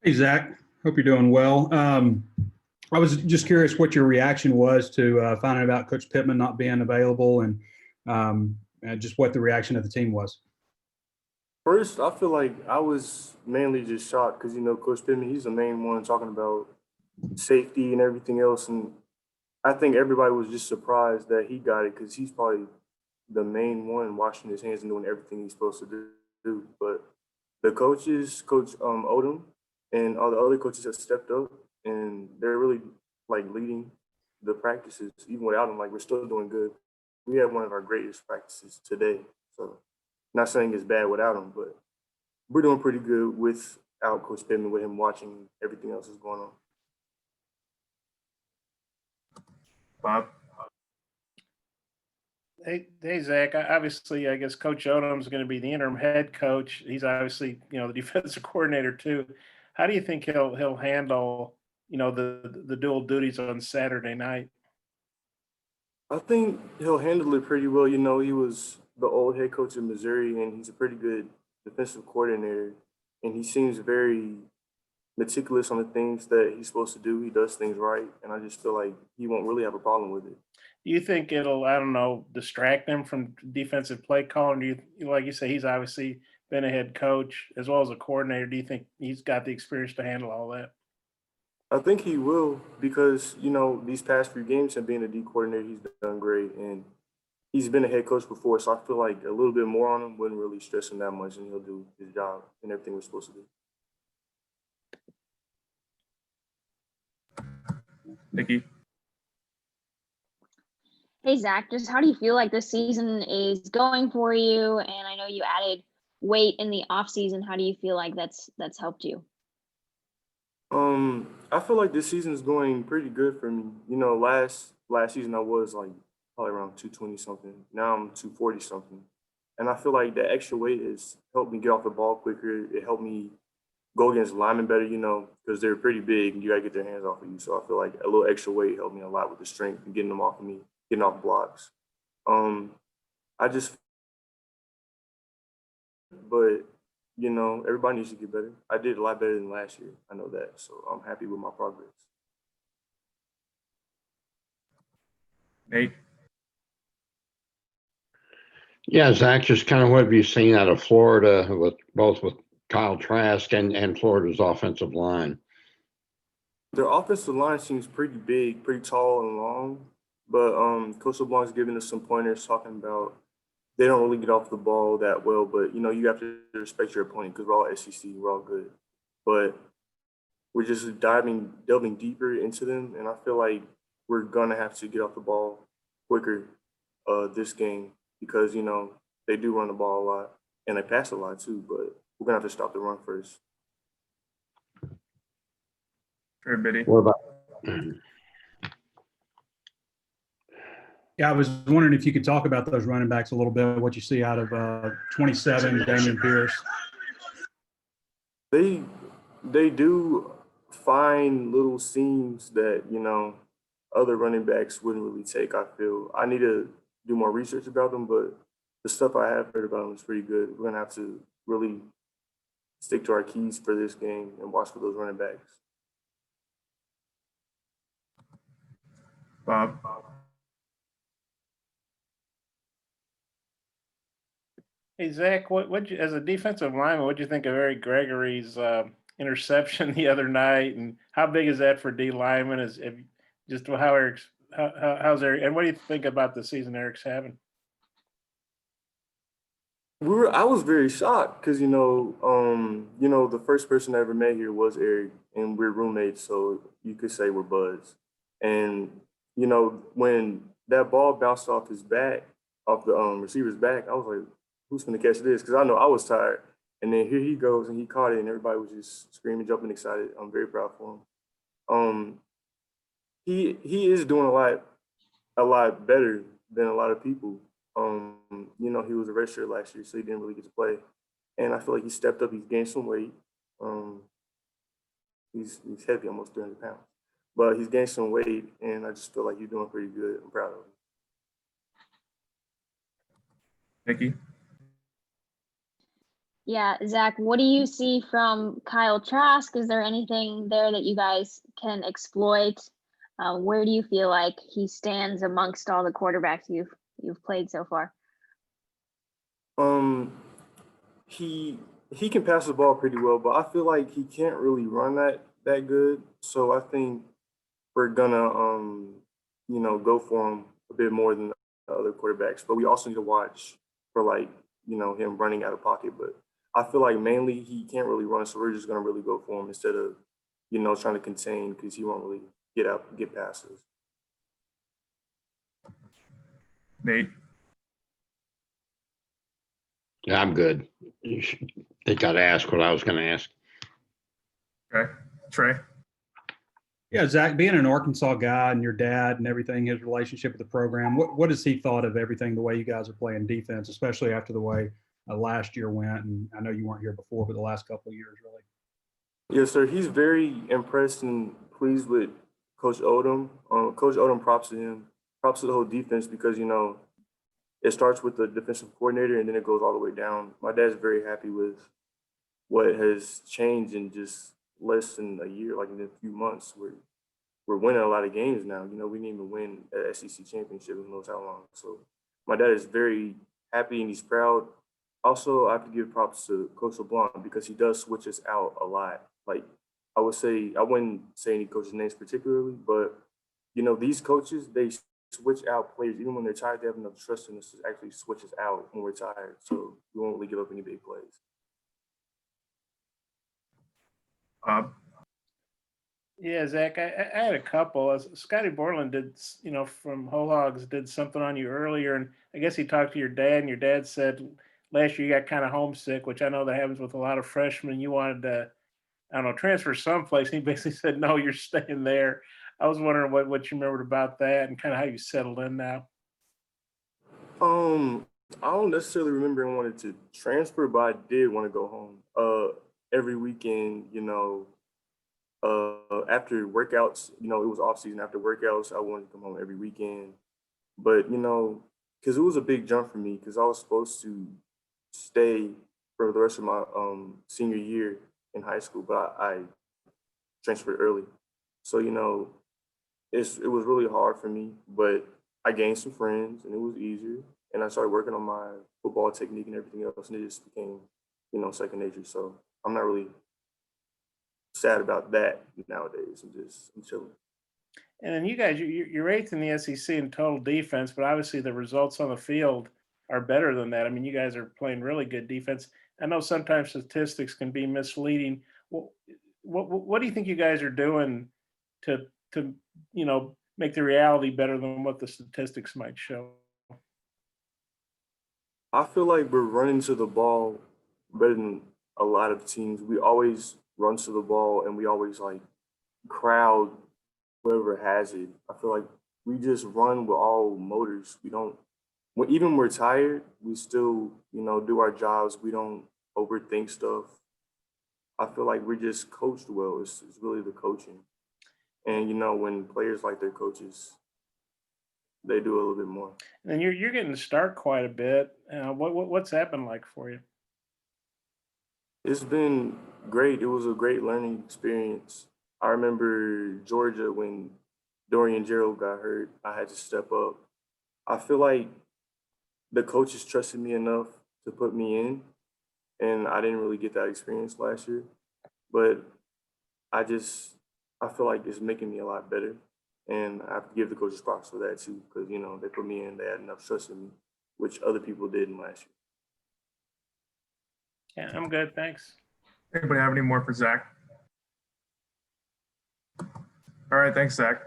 Hey, Zach. Hope you're doing well. I was just curious what your reaction was to finding out Coach Pittman not being available and just what the reaction of the team was. First, I feel like I was mainly just shocked because Coach Pittman, he's the main one talking about safety and everything else, and I think everybody was just surprised that he got it because he's probably the main one washing his hands and doing everything he's supposed to do. But the coaches, Coach Odom, and all the other coaches have stepped up, and they're really like leading the practices. Even without him, like we're still doing good. We had one of our greatest practices today, so not saying it's bad without him, but we're doing pretty good without Coach Pittman, with him watching everything else that's going on. Bob? Hey, Zach. Obviously, I guess Coach Odom is going to be the interim head coach. He's obviously, the defensive coordinator too. How do you think he'll handle, the dual duties on Saturday night? I think he'll handle it pretty well. He was the old head coach in Missouri, and he's a pretty good defensive coordinator. And he seems very meticulous on the things that he's supposed to do. He does things right, and I just feel like he won't really have a problem with it. Do you think it'll, I don't know, distract him from defensive play calling? Do you, like you say, he's obviously been a head coach as well as a coordinator. Do you think he's got the experience to handle all that? I think he will because, these past few games and being a D coordinator, he's done great. And he's been a head coach before, so I feel like a little bit more on him wouldn't really stress him that much, and he'll do his job and everything we're supposed to do. Nikki? Hey, Zach, just how do you feel like this season is going for you? And I know you added weight in the off season. How do you feel like that's helped you? I feel like this season is going pretty good for me. Last season I was like probably around 220 something. Now I'm 240 something. And I feel like the extra weight has helped me get off the ball quicker. It helped me go against linemen better, because they're pretty big and you gotta get their hands off of you. So I feel like a little extra weight helped me a lot with the strength and getting them off of me, getting off blocks. I just, but everybody needs to get better. I did a lot better than last year. I know that. So I'm happy with my progress. Nate? Yeah, Zach, just kind of what have you seen out of Florida with both with Kyle Trask and Florida's offensive line? Their offensive line seems pretty big, pretty tall and long. But Coach LeBlanc's giving us some pointers talking about they don't really get off the ball that well, but you have to respect your opponent because we're all SEC, we're all good. But we're just delving deeper into them, and I feel like we're gonna have to get off the ball quicker this game because they do run the ball a lot and they pass a lot too. But we're gonna have to stop the run first. Everybody? What about? Yeah, I was wondering if you could talk about those running backs a little bit, what you see out of 27, Damian Pierce. They do find little seams that other running backs wouldn't really take. I feel I need to do more research about them, but the stuff I have heard about them is pretty good. We're gonna have to really stick to our keys for this game and watch for those running backs. Bob? Hey, Zach, what as a defensive lineman, what'd you think of Eric Gregory's interception the other night, and how big is that for D lineman? Just how how's Eric, and what do you think about the season Eric's having? I was very shocked because the first person I ever met here was Eric, and we're roommates, so you could say we're buds. And when that ball bounced off his back, off the receiver's back, I was like, "Who's gonna catch this?" Because I know I was tired. And then here he goes, and he caught it, and everybody was just screaming, jumping, excited. I'm very proud for him. He is doing a lot better than a lot of people. He was a redshirt last year, so he didn't really get to play. And I feel like he stepped up. He's gained some weight. He's heavy, almost 300 pounds. But he's gained some weight, and I just feel like he's doing pretty good. I'm proud of him. Nikki? Yeah, Zach, what do you see from Kyle Trask? Is there anything there that you guys can exploit? Where do you feel like he stands amongst all the quarterbacks you've played so far? Um, he can pass the ball pretty well, but I feel like he can't really run that good. So I think we're gonna go for him a bit more than the other quarterbacks. But we also need to watch for like him running out of pocket. But I feel like mainly he can't really run, so we're just gonna really go for him instead of trying to contain because he won't really get passes. Nate, Yeah, I'm good. They got to ask what I was going to ask. okay. Trey, Yeah, Zach, being an Arkansas guy and your dad and everything, his relationship with the program, what has he thought of everything, the way you guys are playing defense, especially after the way last year went? And I know you weren't here before, but the last couple of years, really. Yes, sir. He's very impressed and pleased with Coach Odom. Coach Odom, props to him. Props to the whole defense because it starts with the defensive coordinator and then it goes all the way down. My dad's very happy with what has changed in just less than a year, like in a few months. We're winning a lot of games now. We didn't even win an SEC championship in knows how long. So my dad is very happy and he's proud. Also, I have to give props to Coach LeBlanc because he does switch us out a lot. Like I wouldn't say any coaches' names particularly, but these coaches, they switch out players even when they're tired. They have enough trust in us to actually switch us out when we're tired, so we won't really give up any big plays. Bob, Yeah, Zach, I had a couple. Scotty Borland did, from Whole Hogs did something on you earlier, and I guess he talked to your dad, and your dad said last year you got kind of homesick, which I know that happens with a lot of freshmen. You wanted to, I don't know, transfer someplace. And he basically said, no, you're staying there. I was wondering what you remembered about that and kind of how you settled in now. I don't necessarily remember I wanted to transfer, but I did want to go home. Every weekend, after workouts, it was off season. After workouts, I wanted to come home every weekend. But because it was a big jump for me, because I was supposed to stay for the rest of my senior year in high school, but I transferred early. So it was really hard for me, but I gained some friends and it was easier. And I started working on my football technique and everything else, and it just became second nature. So I'm not really sad about that nowadays. I'm chilling. And then you guys, you're eighth in the SEC in total defense, but obviously the results on the field are better than that. I mean, you guys are playing really good defense. I know sometimes statistics can be misleading. What do you think you guys are doing to make the reality better than what the statistics might show? I feel like we're running to the ball better than a lot of teams. We always run to the ball and we always crowd whoever has it. I feel like we just run with all motors. We don't, even when we're tired, we still, do our jobs. We don't overthink stuff. I feel like we're just coached well. It's really the coaching. And, when players like their coaches, they do a little bit more. And you're getting to start quite a bit. What's that been like for you? It's been great. It was a great learning experience. I remember Georgia when Dorian Gerald got hurt, I had to step up. I feel like the coaches trusted me enough to put me in, and I didn't really get that experience last year. But I feel like it's making me a lot better. And I have to give the coaches props for that too, because they put me in, they had enough trust in me, which other people didn't last year. Yeah, I'm good. Thanks. anybody have any more for Zach? All right, thanks, Zach.